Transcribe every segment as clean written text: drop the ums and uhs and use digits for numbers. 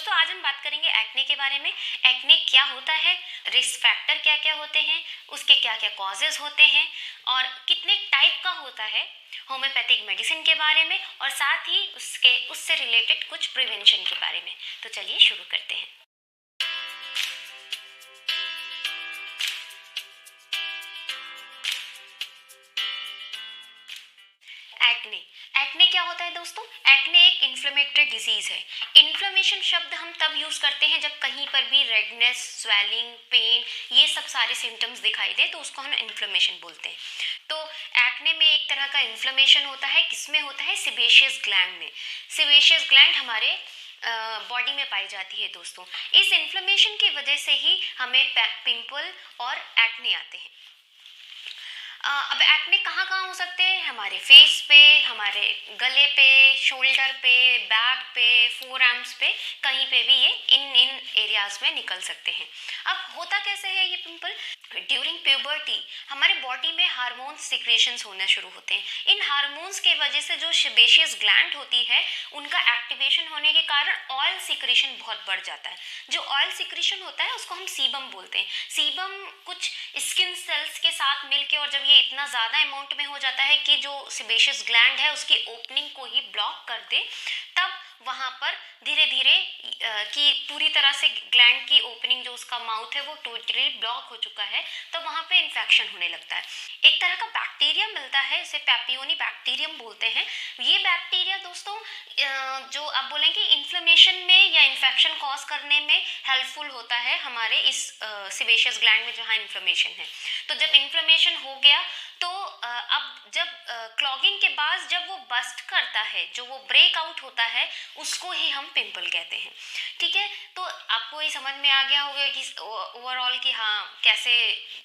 दोस्तों आज हम बात करेंगे एक्ने के बारे में। एक्ने क्या होता है, रिस्क फैक्टर क्या क्या होते हैं, उसके क्या क्या कॉजेज होते हैं और कितने टाइप का होता है, होम्योपैथिक मेडिसिन के बारे में और साथ ही उससे रिलेटेड कुछ प्रिवेंशन के बारे में। तो चलिए शुरू करते हैं। एक्ने एक्ने क्या होता है दोस्तों? एक्ने एक इन्फ्लेमेटरी डिजीज है। इन्फ्लेमेशन शब्द हम तब यूज करते हैं जब कहीं पर भी रेडनेस, स्वेलिंग, पेन, ये सब सारे सिम्टम्स दिखाई दे तो उसको हम इन्फ्लेमेशन बोलते हैं। तो एक्ने में एक तरह का इन्फ्लेमेशन होता है, किसमें होता है? सेबेशियस ग्लैंड में। सेबेशियस ग्लैंड हमारे बॉडी में पाई जाती है दोस्तों। इस इन्फ्लेमेशन की वजह से ही हमें पिंपल और एक्ने आते हैं। अब एक्ने कहाँ कहाँ हो सकते हैं? हमारे फेस पे, हमारे गले पे, शोल्डर पे, बैक पे, फोर आर्म्स पे, कहीं पे भी ये इन इन एरियाज में निकल सकते हैं। अब होता कैसे है ये पिंपल? ड्यूरिंग प्यूबर्टी हमारे बॉडी में हार्मोन सिक्रेशंस होना शुरू होते हैं। इन हार्मोन्स के वजह से जो सेबेशियस ग्लैंड होती है उनका एक्टिवेशन होने के कारण ऑयल सिक्रेशन बहुत बढ़ जाता है। जो ऑयल सिक्रेशन होता है उसको हम सीबम बोलते हैं। सीबम कुछ स्किन सेल्स के साथ मिलके, और जब ये इतना ज़्यादा अमाउंट में हो जाता है कि जो सेबेशियस ग्लैंड है उसकी ओपनिंग को ही ब्लॉक कर दे, तब वहाँ पर धीरे धीरे कि पूरी तरह से ग्लैंड की ओपनिंग, जो उसका माउथ है वो टोटली ब्लॉक हो चुका है, तो वहाँ पे इन्फेक्शन होने लगता है। एक तरह का बैक्टीरिया मिलता है, इसे पैपियोनी बैक्टीरियम बोलते हैं। ये बैक्टीरिया दोस्तों जो आप बोलेंगे इन्फ्लेमेशन में या इन्फेक्शन कॉज करने में हेल्पफुल होता है हमारे इस सेबेशियस ग्लैंड में जहाँ इन्फ्लेमेशन है। तो जब इन्फ्लेमेशन हो गया तो अब जब क्लॉगिंग के बाद जब वो बस्ट करता है, जो वो ब्रेक आउट होता है, उसको ही हम पिंपल कहते हैं। ठीक है, तो आपको ये समझ में आ गया होगा कि ओवरऑल कि हाँ कैसे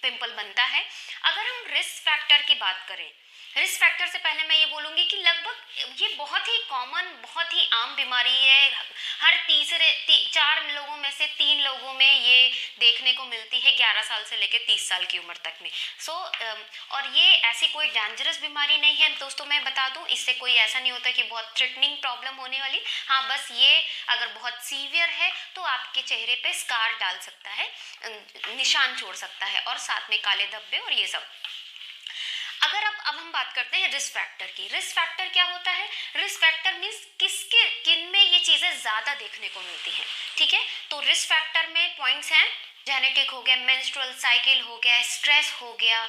पिंपल बनता है। अगर हम रिस्क फैक्टर की बात करें, रिस्क फैक्टर से पहले मैं ये बोलूँगी कि लगभग ये बहुत ही कॉमन, बहुत ही आम बीमारी है। हर चार लोगों में से 3 लोगों में ये देखने को मिलती है 11 साल से लेकर 30 साल की उम्र तक में। और ये ऐसी कोई डेंजरस बीमारी नहीं है दोस्तों। मैं बता दूं, इससे कोई ऐसा नहीं होता कि बहुत थ्रेटनिंग प्रॉब्लम होने वाली। हाँ, बस ये अगर बहुत सीवियर है तो आपके चेहरे पे स्कार डाल सकता है, निशान छोड़ सकता है, और साथ में काले धब्बे और ये सब। अगर अब हम बात करते हैं रिस्क फैक्टर की। रिस्क फैक्टर क्या होता है? रिस्क फैक्टर मीन्स किन में ये चीज़ें ज़्यादा देखने को मिलती हैं। ठीक है, तो रिस्क फैक्टर में पॉइंट्स हैं, जेनेटिक हो गया, मेंस्ट्रुअल साइकिल हो गया, स्ट्रेस हो गया,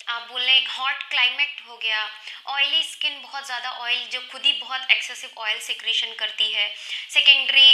आप बोल रहे हैं हॉट क्लाइमेट हो गया, ऑयली स्किन, बहुत ज़्यादा ऑयल जो खुद ही बहुत एक्सेसिव ऑयल सिक्रेशन करती है। सेकेंडरी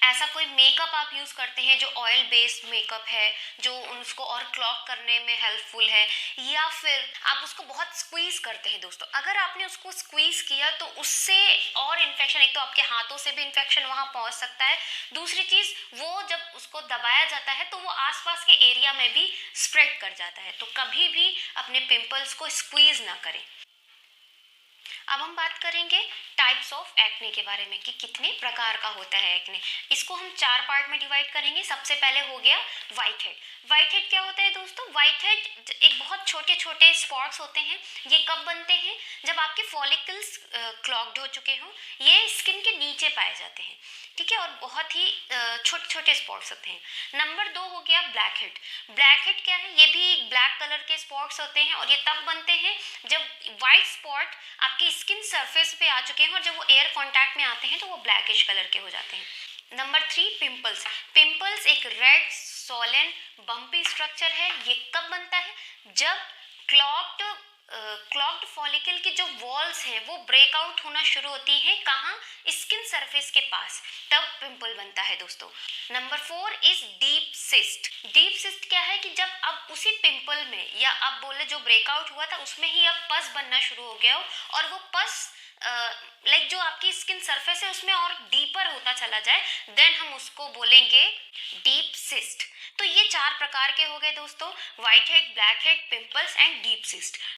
ऐसा कोई मेकअप आप यूज़ करते हैं जो ऑयल बेस्ड मेकअप है, जो उसको और क्लॉक करने में हेल्पफुल है, या फिर आप उसको बहुत स्क्वीज़ करते हैं दोस्तों। अगर आपने उसको स्क्वीज़ किया तो उससे और इन्फेक्शन, एक तो आपके हाथों से भी इन्फेक्शन वहाँ पहुँच सकता है, दूसरी चीज़ वो जब उसको दबाया जाता है तो वो आसपास के एरिया में भी स्प्रेड कर जाता है। तो कभी भी अपने पिंपल्स को स्क्वीज ना करें। अब हम बात करेंगे टाइप्स ऑफ एक्ने के बारे में कि कितने प्रकार का होता है एक्ने। इसको हम 4 पार्ट में डिवाइड करेंगे। सबसे पहले हो गया व्हाइट हेड। व्हाइट हेड क्या होता है दोस्तों? व्हाइट हेड एक बहुत छोटे छोटे स्पॉट्स होते हैं। ये कब बनते हैं? जब आपके फॉलिकल्स क्लॉग्ड हो चुके हों। ये स्किन के नीचे पाए जाते हैं। ठीक है, और बहुत ही छोटे छोटे स्पॉट्स होते हैं। नंबर 2 हो गया ब्लैक हेड। ब्लैक हेड क्या है? ये भी ब्लैक कलर के स्पॉट्स होते हैं, और ये तब बनते हैं जब वाइट स्पॉट आपकी स्किन सरफेस पे आ चुके हैं, और जब वो एयर कांटेक्ट में आते हैं तो वो ब्लैकिश कलर के हो जाते हैं। Number 3 pimples. पिंपल्स एक रेड सॉलन बम्पी स्ट्रक्चर है। ये कब बनता है? जब क्लॉग्ड फॉलिकल की जो वॉल्स हैं वो ब्रेकआउट होना शुरू होती है। कहाँ? स्किन सरफेस के पास, तब पिंपल बनता है दोस्तों। Number 4 is deep cyst. Deep cyst क्या है कि जब अब उसी पिंपल में, या अब बोले जो ब्रेकआउट हुआ था उसमें ही अब पस बनना शुरू हो गया हो, और वो पस जो आपकी स्किन सरफेस है उसमें और डीपर होता चला जाए, देन हम उसको बोलेंगे डीप सिस्ट। तो ये 4 प्रकार के हो गए दोस्तों: white head, black head, pimples and deep cyst.